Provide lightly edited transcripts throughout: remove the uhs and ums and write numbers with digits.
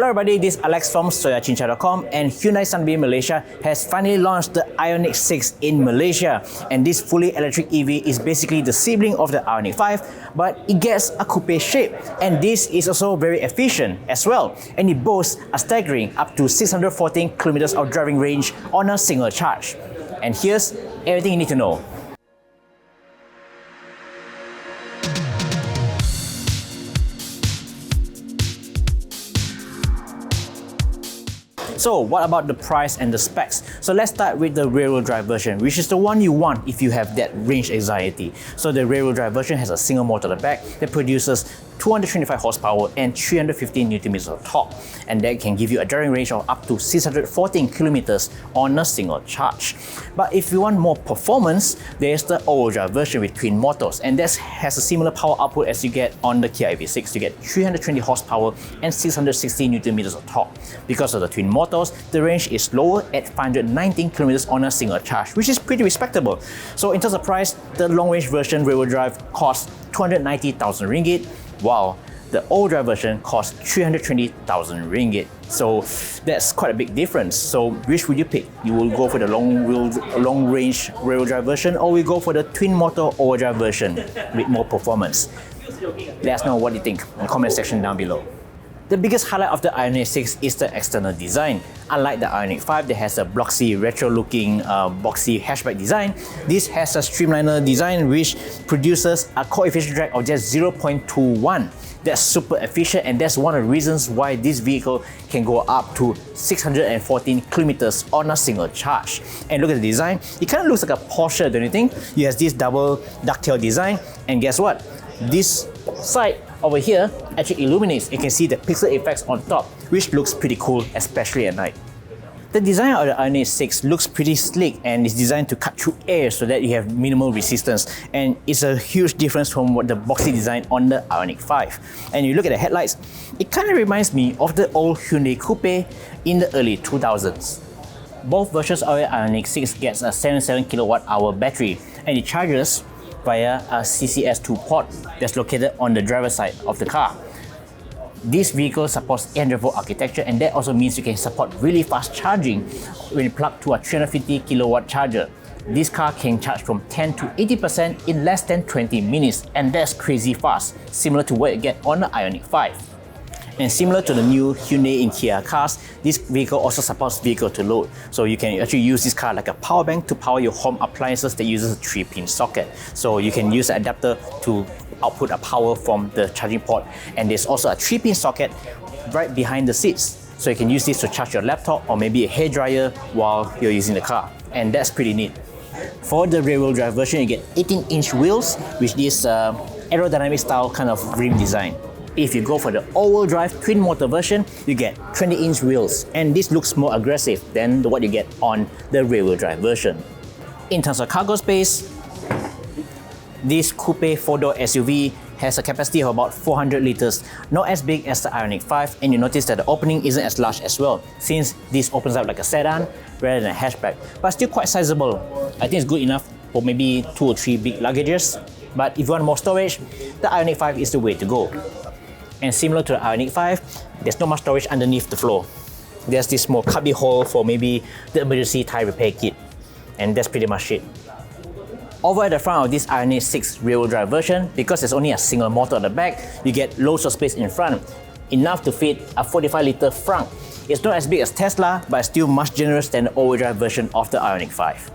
Hello everybody, this is Alex from soyachincha.com, and Hyundai Sunbeam Malaysia has finally launched the Ioniq 6 in Malaysia. And this fully electric EV is basically the sibling of the Ioniq 5, but it gets a coupe shape. And this is also very efficient as well. And it boasts a staggering up to 614 kilometers of driving range on a single charge. And here's everything you need to know. So what about the price and the specs? So let's start with the rear-wheel drive version, which is the one you want if you have that range anxiety. So the rear-wheel drive version has a single motor at the back that produces 225 horsepower and 350 Nm of torque, and that can give you a driving range of up to 614 kilometers on a single charge. But if you want more performance, there's the all-wheel drive version with twin motors, and that has a similar power output as you get on the Kia EV6. You get 320 horsepower and 660 Nm of torque. Because of the twin motors, the range is lower at 519 kilometers on a single charge, which is pretty respectable. So in terms of price, the long-range version rear-wheel drive costs 290,000 ringgit, while the all drive version costs 320,000 ringgit. So that's quite a big difference. So which would you pick? You will go for the long range rear drive version, or we go for the twin motor all drive version with more performance? Let us know what you think in the comment section down below. The biggest highlight of the Ioniq 6 is the external design. Unlike the Ioniq 5 that has a bloxy, retro-looking, boxy hatchback design, this has a streamliner design which produces a coefficient drag of just 0.21. That's super efficient, and that's one of the reasons why this vehicle can go up to 614 kilometers on a single charge. And look at the design, it kind of looks like a Porsche, don't you think? It has this double ducktail design, and guess what? This side over here actually illuminates. You can see the pixel effects on top, which looks pretty cool, especially at night. The design of the Ioniq 6 looks pretty sleek and is designed to cut through air so that you have minimal resistance, and it's a huge difference from what the boxy design on the Ioniq 5. And you look at the headlights, it kind of reminds me of the old Hyundai coupe in the early 2000s. Both versions of the Ioniq 6 gets a 77 kWh battery, and it charges via a CCS2 port that's located on the driver's side of the car. This vehicle supports 800-volt architecture, and that also means you can support really fast charging when you plug to a 350 kilowatt charger. This car can charge from 10 to 80% in less than 20 minutes, and that's crazy fast, similar to what you get on the Ioniq 5. And similar to the new Hyundai and Kia cars, this vehicle also supports vehicle to load. So you can actually use this car like a power bank to power your home appliances that uses a 3-pin socket. So you can use the adapter to output a power from the charging port. And there's also a 3-pin socket right behind the seats. So you can use this to charge your laptop or maybe a hairdryer while you're using the car. And that's pretty neat. For the rear-wheel drive version, you get 18-inch wheels with this aerodynamic style kind of rim design. If you go for the all-wheel drive twin motor version, you get 20-inch wheels, and this looks more aggressive than what you get on the rear-wheel drive version. In terms of cargo space, this coupe 4-door SUV has a capacity of about 400 liters, not as big as the Ioniq 5, and you notice that the opening isn't as large as well, since this opens up like a sedan rather than a hatchback, but still quite sizable. I think it's good enough for maybe 2 or 3 big luggages, but if you want more storage, the Ioniq 5 is the way to go. And similar to the Ioniq 5, there's not much storage underneath the floor. There's this small cubby hole for maybe the emergency tire repair kit, and that's pretty much it. Over at the front of this Ioniq 6 rear-wheel drive version, because there's only a single motor at the back, you get loads of space in front, enough to fit a 45-liter frunk. It's not as big as Tesla, but still much generous than the all-wheel drive version of the Ioniq 5.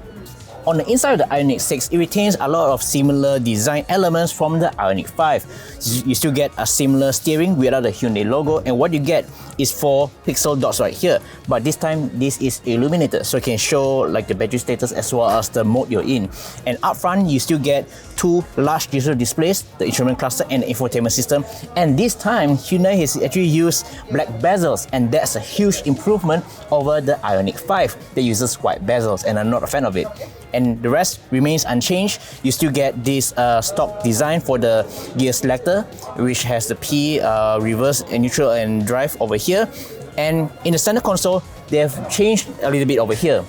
On the inside of the Ioniq 6, it retains a lot of similar design elements from the Ioniq 5. You still get a similar steering without the Hyundai logo, and what you get is 4 pixel dots right here. But this time, this is illuminated, so you can show like the battery status as well as the mode you're in. And up front, you still get 2 large digital displays, the instrument cluster and the infotainment system. And this time, Hyundai has actually used black bezels, and that's a huge improvement over the Ioniq 5 that uses white bezels, and I'm not a fan of it. And the rest remains unchanged. You still get this stock design for the gear selector, which has the P, reverse and neutral and drive over here. And in the center console, they have changed a little bit over here.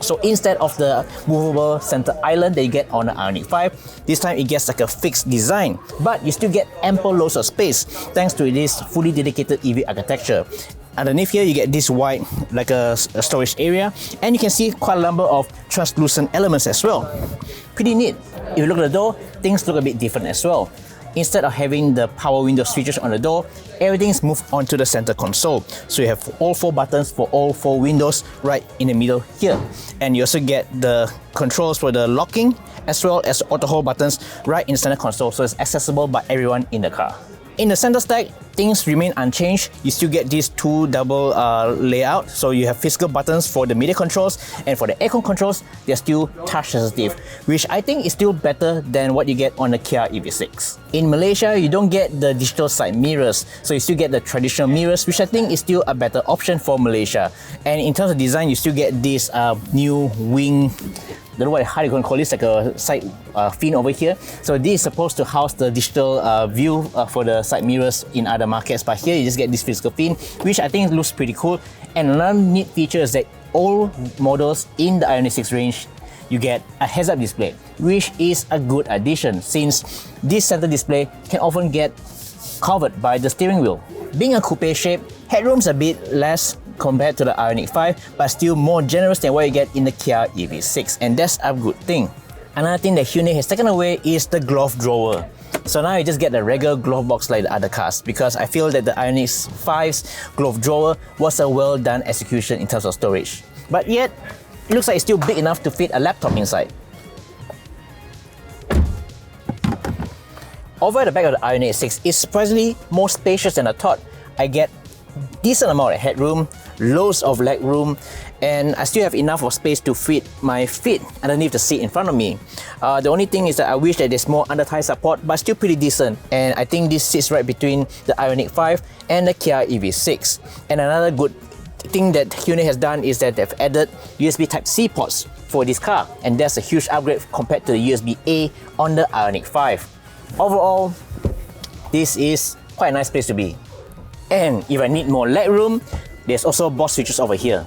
So instead of the movable center island that you get on the Ioniq 5, this time it gets like a fixed design, but you still get ample loads of space thanks to this fully dedicated EV architecture. Underneath here, you get this wide, like a storage area, and you can see quite a number of translucent elements as well. Pretty neat. If you look at the door, things look a bit different as well. Instead of having the power window switches on the door, everything's moved onto the center console. So you have all 4 buttons for all 4 windows right in the middle here. And you also get the controls for the locking as well as auto hold buttons right in the center console, so it's accessible by everyone in the car. In the center stack, things remain unchanged. You still get these 2 double layout, so you have physical buttons for the media controls, and for the aircon controls, they're still touch sensitive, which I think is still better than what you get on the Kia EV6. In Malaysia, you don't get the digital side mirrors, so you still get the traditional mirrors, which I think is still a better option for Malaysia. And in terms of design, you still get this new wing, I don't know how you can call this, like a side fin over here. So this is supposed to house the digital view for the side mirrors in other markets, but here you just get this physical fin, which I think looks pretty cool. And another neat feature is that all models in the Ioniq 6 range, you get a heads-up display, which is a good addition since this center display can often get covered by the steering wheel. Being a coupe shape, headroom's a bit less compared to the Ioniq 5, but still more generous than what you get in the Kia EV6, and that's a good thing. Another thing that Hyundai has taken away is the glove drawer. So now you just get the regular glove box like the other cars, because I feel that the Ioniq 5's glove drawer was a well done execution in terms of storage. But yet, it looks like it's still big enough to fit a laptop inside. Over at the back of the Ioniq 6 is surprisingly more spacious than I thought. I get decent amount of headroom, loads of leg room, and I still have enough of space to fit my feet underneath the seat in front of me. The only thing is that I wish that there's more under thigh support, but still pretty decent. And I think this sits right between the Ioniq 5 and the Kia EV6. And another good thing that Hyundai has done is that they've added USB Type-C ports for this car, and that's a huge upgrade compared to the USB-A on the Ioniq 5. Overall, this is quite a nice place to be. And if I need more leg room, there's also boss switches over here.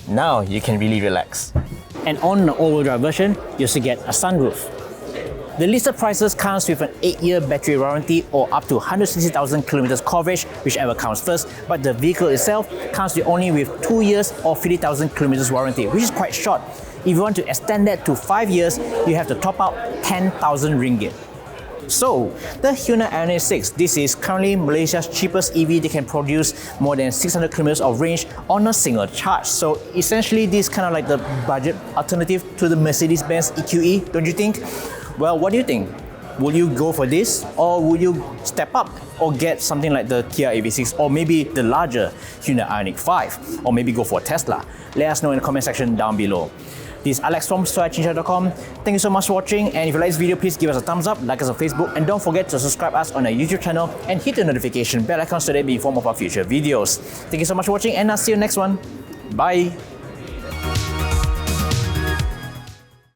Now you can really relax. And on the all-wheel drive version, you also get a sunroof. The listed prices comes with an 8-year battery warranty or up to 160,000 kilometers coverage, whichever comes first, but the vehicle itself comes with only with 2 years or 50,000 kilometers warranty, which is quite short. If you want to extend that to 5 years, you have to top out 10,000 ringgit. So, the Hyundai Ioniq 6, this is currently Malaysia's cheapest EV. They can produce more than 600 kilometers of range on a single charge. So essentially, this is kind of like the budget alternative to the Mercedes-Benz EQE, don't you think? Well, what do you think? Will you go for this, or will you step up or get something like the Kia EV6, or maybe the larger Hyundai Ioniq 5, or maybe go for a Tesla? Let us know in the comment section down below. This is Alex from soychinchat.com. Thank you so much for watching, and if you like this video, please give us a thumbs up, like us on Facebook, and don't forget to subscribe us on our YouTube channel and hit the notification bell icon so that you be informed of our future videos. Thank you so much for watching, and I'll see you next one. Bye!